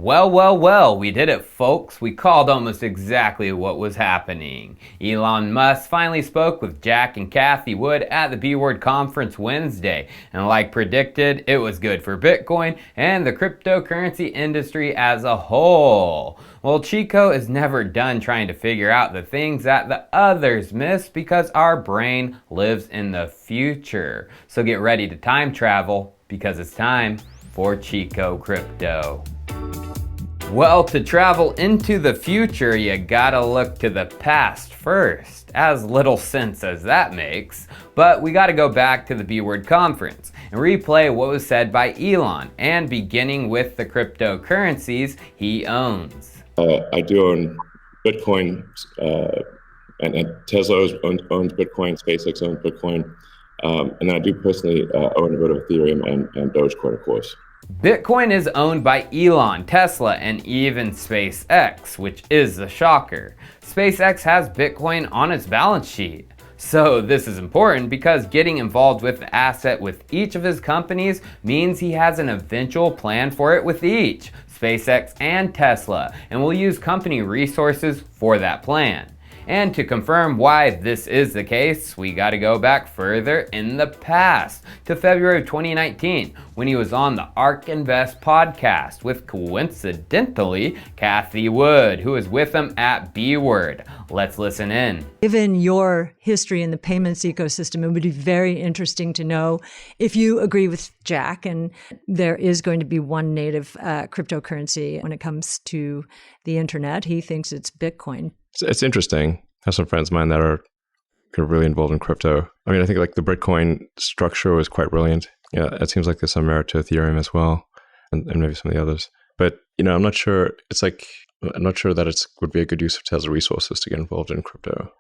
Well, we did it, folks. We called almost exactly what was happening. Elon Musk finally spoke with Jack and Cathie Wood at the B-Word conference Wednesday, and like predicted, it was good for Bitcoin and the cryptocurrency industry as a whole. Well, Chico is never done trying to figure out the things that the others miss because our brain lives in the future. So get ready to time travel because it's time for Chico Crypto. Well, to travel into the future, you gotta look to the past first, as little sense as that makes. But we gotta go back to the B-Word conference and replay what was said by Elon, and beginning with the cryptocurrencies he owns. I do own Bitcoin, and Tesla owns Bitcoin, SpaceX owns Bitcoin, and then I do personally own a bit of Ethereum and Dogecoin, of course. Bitcoin is owned by Elon, Tesla, and even SpaceX, which is a shocker. SpaceX has Bitcoin on its balance sheet. So this is important because getting involved with the asset with each of his companies means he has an eventual plan for it with each, SpaceX and Tesla, and will use company resources for that plan. And to confirm why this is the case, we gotta go back further in the past to February of 2019 when he was on the ARK Invest podcast with, coincidentally, Cathie Wood, who was with him at B-Word. Let's listen in. Given your history in the payments ecosystem, it would be very interesting to know if you agree with Jack and there is going to be one native cryptocurrency when it comes to the internet. He thinks it's Bitcoin. It's interesting. I have some friends of mine that are kind of really involved in crypto. I mean, I think like the Bitcoin structure was quite brilliant. Yeah, it seems like there's some merit to Ethereum as well, and maybe some of the others. But I'm not sure. I'm not sure that it would be a good use of Tesla resources to get involved in crypto.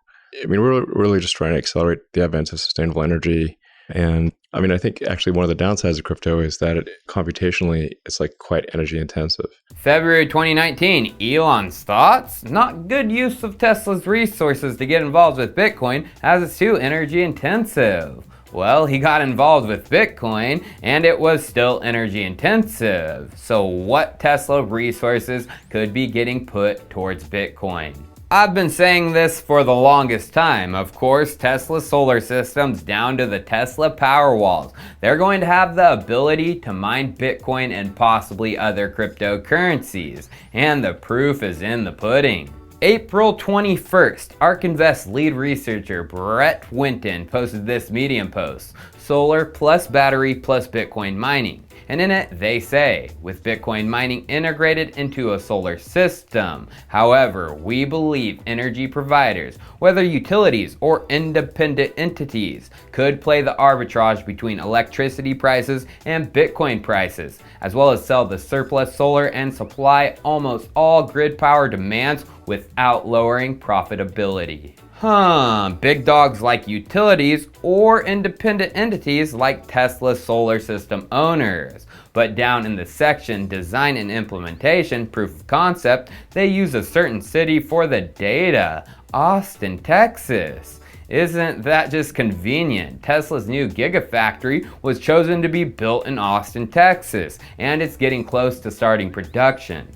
I mean, we're really just trying to accelerate the advent of sustainable energy. And I mean, I think actually one of the downsides of crypto is that computationally, it's like quite energy intensive. February 2019, Elon's thoughts? Not good use of Tesla's resources to get involved with Bitcoin as it's too energy intensive. Well, he got involved with Bitcoin and it was still energy intensive. So what Tesla resources could be getting put towards Bitcoin? I've been saying this for the longest time. Of course, Tesla solar systems down to the Tesla Powerwalls. They're going to have the ability to mine Bitcoin and possibly other cryptocurrencies. And the proof is in the pudding. April 21st, ARK Invest lead researcher Brett Winton posted this Medium post, Solar plus battery plus Bitcoin mining. And in it, they say, with Bitcoin mining integrated into a solar system. However, we believe energy providers, whether utilities or independent entities, could play the arbitrage between electricity prices and Bitcoin prices, as well as sell the surplus solar and supply almost all grid power demands without lowering profitability. Big dogs like utilities or independent entities like Tesla solar system owners. But down in the section Design and Implementation Proof of Concept, they use a certain city for the data, Austin, Texas. Isn't that just convenient? Tesla's new Gigafactory was chosen to be built in Austin, Texas, and it's getting close to starting production.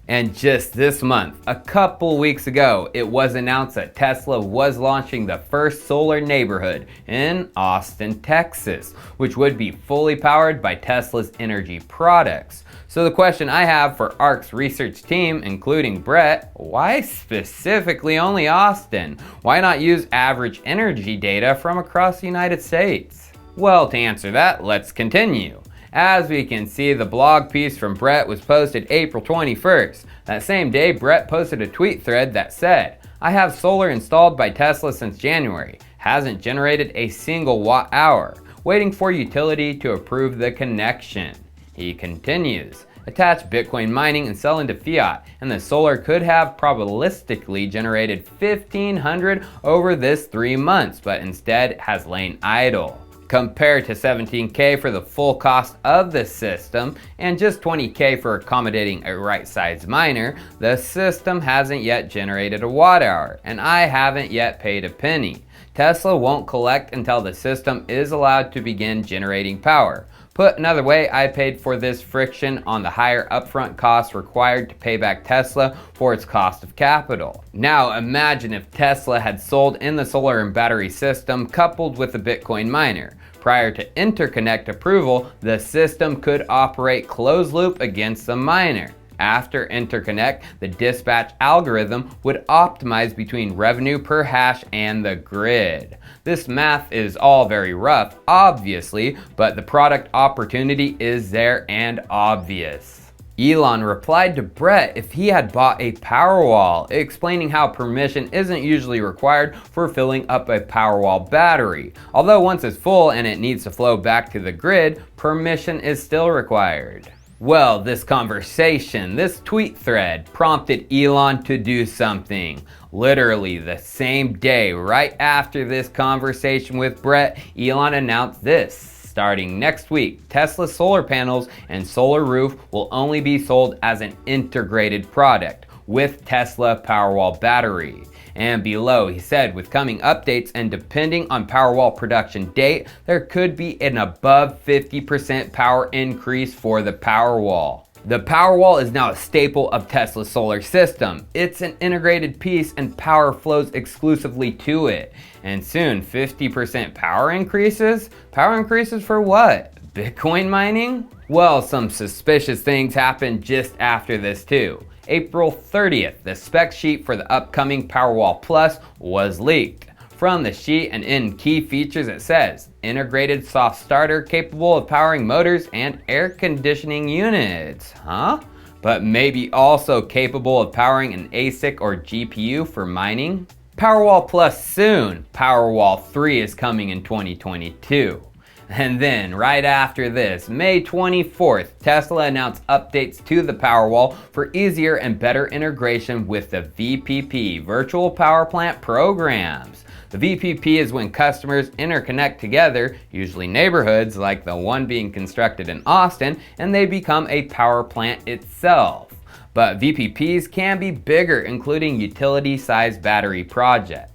And just this month, a couple weeks ago, it was announced that Tesla was launching the first solar neighborhood in Austin, Texas, which would be fully powered by Tesla's energy products. So the question I have for ARK's research team, including Brett, why specifically only Austin? Why not use average energy data from across the United States? Well, to answer that, let's continue. As we can see, the blog piece from Brett was posted April 21st. That same day, Brett posted a tweet thread that said, I have solar installed by Tesla since January. Hasn't generated a single watt hour. Waiting for utility to approve the connection. He continues, attach Bitcoin mining and sell into fiat, and the solar could have probabilistically generated 1,500 over this 3 months, but instead has lain idle. Compared to $17K for the full cost of the system and just $20K for accommodating a right-sized miner, the system hasn't yet generated a watt hour, and I haven't yet paid a penny. Tesla won't collect until the system is allowed to begin generating power. Put another way, I paid for this friction on the higher upfront costs required to pay back Tesla for its cost of capital. Now imagine if Tesla had sold in the solar and battery system coupled with a Bitcoin miner. Prior to interconnect approval, the system could operate closed loop against the miner. After interconnect, the dispatch algorithm would optimize between revenue per hash and the grid. This math is all very rough, obviously, but the product opportunity is there and obvious. Elon replied to Brett if he had bought a Powerwall, explaining how permission isn't usually required for filling up a Powerwall battery. Although once it's full and it needs to flow back to the grid, permission is still required. Well, this conversation, this tweet thread, prompted Elon to do something. Literally the same day, right after this conversation with Brett, Elon announced this. Starting next week, Tesla solar panels and solar roof will only be sold as an integrated product with Tesla Powerwall battery. And below, he said with coming updates and depending on Powerwall production date, there could be an above 50% power increase for the Powerwall. The Powerwall is now a staple of Tesla's solar system. It's an integrated piece and power flows exclusively to it. And soon, 50% power increases? Power increases for what? Bitcoin mining? Well, some suspicious things happened just after this too. April 30th, the spec sheet for the upcoming Powerwall Plus was leaked. From the sheet and in key features it says, integrated soft starter capable of powering motors and air conditioning units. Huh? But maybe also capable of powering an ASIC or GPU for mining? Powerwall Plus soon. Powerwall 3 is coming in 2022. And then, right after this, May 24th, Tesla announced updates to the Powerwall for easier and better integration with the VPP, Virtual Power Plant programs. The VPP is when customers interconnect together, usually neighborhoods like the one being constructed in Austin, and they become a power plant itself. But VPPs can be bigger, including utility-sized battery projects.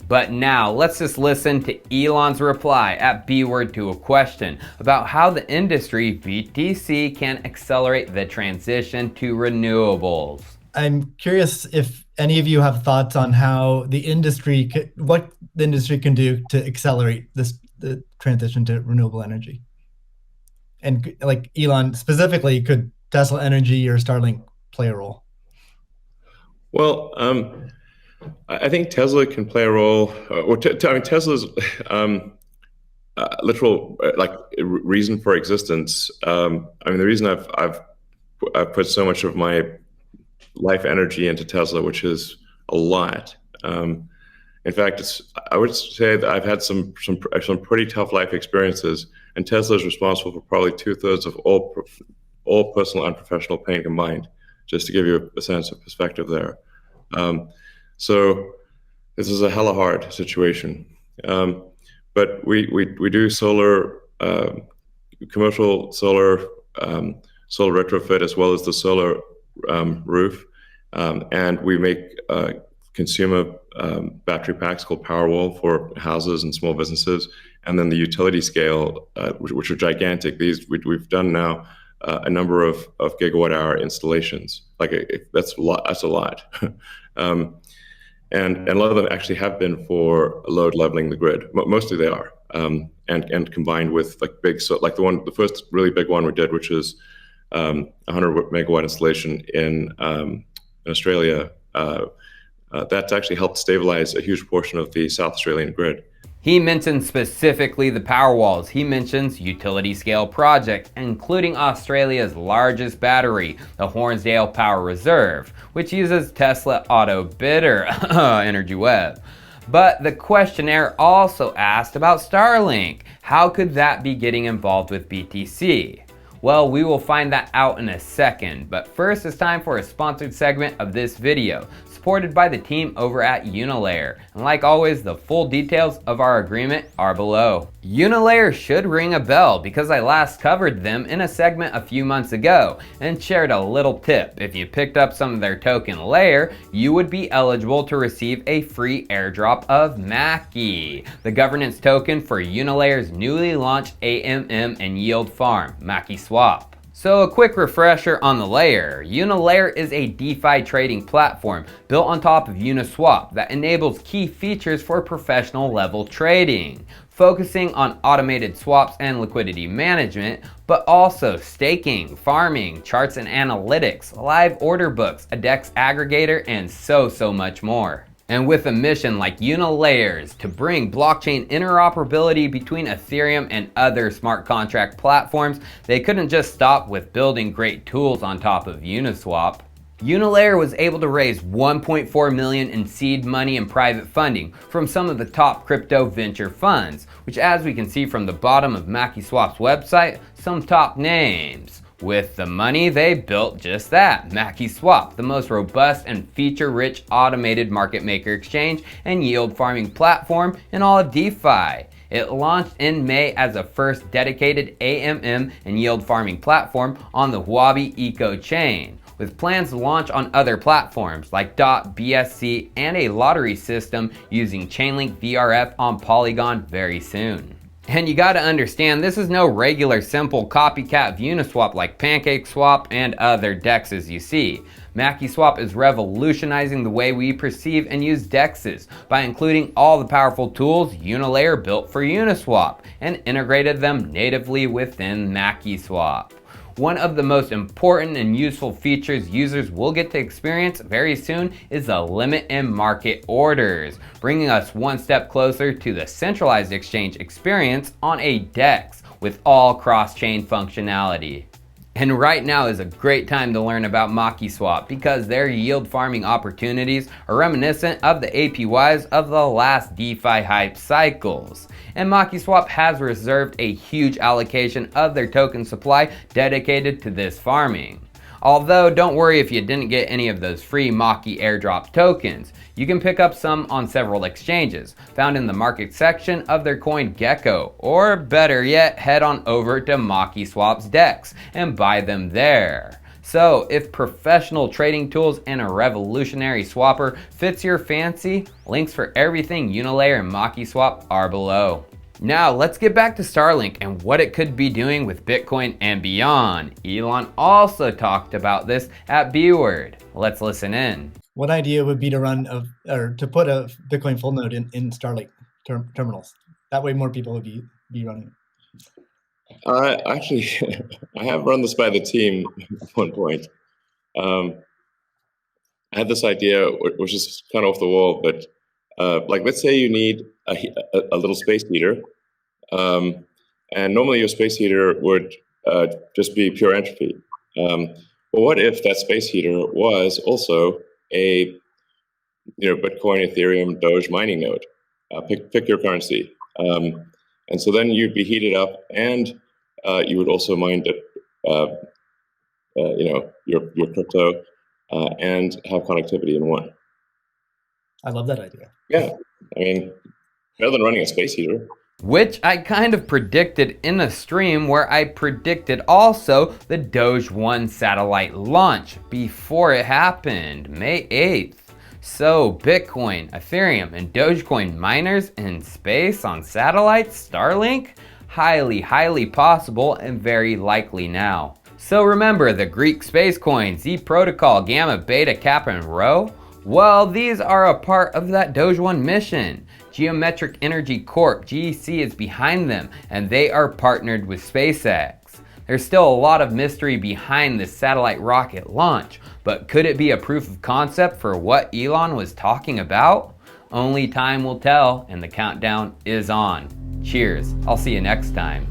But now, let's just listen to Elon's reply at B-Word to a question about how the industry, BTC, can accelerate the transition to renewables. I'm curious if any of you have thoughts on how what the industry can do to accelerate the transition to renewable energy. And like Elon specifically, could Tesla Energy or Starlink play a role? Well, I think Tesla can play a role. Tesla's literal reason for existence. The reason I've put so much of my life energy into Tesla, which is a lot. In fact, I would say that I've had some pretty tough life experiences, and Tesla is responsible for probably 2/3 of all personal and professional pain combined. Just to give you a sense of perspective there. So this is a hella hard situation, but we do solar, commercial solar, solar retrofit as well as the solar roof, and we make consumer battery packs called Powerwall for houses and small businesses, and then the utility scale, which are gigantic. We've done now a number of gigawatt hour installations. That's a lot. That's a lot. And a lot of them actually have been for load leveling the grid. Mostly they are, and combined with the first really big one we did, which is 100 megawatt installation in Australia. That's actually helped stabilize a huge portion of the South Australian grid. He mentions specifically the Powerwalls. He mentions utility scale projects, including Australia's largest battery, the Hornsdale Power Reserve, which uses Tesla Auto Bidder, Energy Web. But the questionnaire also asked about Starlink. How could that be getting involved with BTC? Well, we will find that out in a second, but first it's time for a sponsored segment of this video. supported by the team over at Unilayer. And like always, the full details of our agreement are below. Unilayer should ring a bell because I last covered them in a segment a few months ago and shared a little tip. If you picked up some of their token layer, you would be eligible to receive a free airdrop of Maki, the governance token for Unilayer's newly launched AMM and yield farm, MakiSwap. So a quick refresher on the layer. Unilayer is a DeFi trading platform built on top of Uniswap that enables key features for professional level trading, focusing on automated swaps and liquidity management, but also staking, farming, charts and analytics, live order books, a DEX aggregator, and so much more. And with a mission like Unilayer's to bring blockchain interoperability between Ethereum and other smart contract platforms, they couldn't just stop with building great tools on top of Uniswap. Unilayer was able to raise $1.4 million in seed money and private funding from some of the top crypto venture funds, which, as we can see from the bottom of MakiSwap's website, some top names. With the money, they built just that, MakiSwap, the most robust and feature-rich automated market maker exchange and yield farming platform in all of DeFi. It launched in May as a first dedicated AMM and yield farming platform on the Huobi Eco chain, with plans to launch on other platforms like DOT, BSC, and a lottery system using Chainlink VRF on Polygon very soon. And you gotta understand, this is no regular simple copycat of Uniswap like PancakeSwap and other DEXs you see. MakiSwap is revolutionizing the way we perceive and use DEXs by including all the powerful tools Unilayer built for Uniswap and integrated them natively within MakiSwap. One of the most important and useful features users will get to experience very soon is the limit in market orders, bringing us one step closer to the centralized exchange experience on a DEX with all cross-chain functionality. And right now is a great time to learn about MakiSwap because their yield farming opportunities are reminiscent of the APYs of the last DeFi hype cycles. And MakiSwap has reserved a huge allocation of their token supply dedicated to this farming. Although don't worry if you didn't get any of those free Maki airdrop tokens. You can pick up some on several exchanges, found in the market section of their coin Gecko, or better yet, head on over to MakiSwap's DEX and buy them there. So if professional trading tools and a revolutionary swapper fits your fancy, links for everything Unilayer and MakiSwap are below. Now let's get back to Starlink and what it could be doing with Bitcoin and beyond. Elon also talked about this at B-Word. Let's listen in. One idea would be to to put a Bitcoin full node in Starlink terminals. That way more people would be running it. Actually, I have run this by the team at one point. I had this idea, which is kind of off the wall, but like let's say you need a little space heater, and normally your space heater would just be pure entropy. But what if that space heater was also a Bitcoin, Ethereum, Doge mining node? Pick your currency, and so then you'd be heated up, and you would also mine your crypto and have connectivity in one. I love that idea. Yeah, I mean, better than running a space heater. Which I kind of predicted in a stream where I predicted also the Doge 1 satellite launch before it happened, May 8th. So Bitcoin, Ethereum, and Dogecoin miners in space on satellites, Starlink? Highly possible and very likely now. So remember the Greek space coins, Z Protocol, Gamma, Beta, Kappa, and Rho? Well, these are a part of that Doge 1 mission. Geometric Energy Corp, GEC, is behind them, and they are partnered with SpaceX. There's still a lot of mystery behind this satellite rocket launch, but could it be a proof of concept for what Elon was talking about? Only time will tell, and the countdown is on. Cheers, I'll see you next time.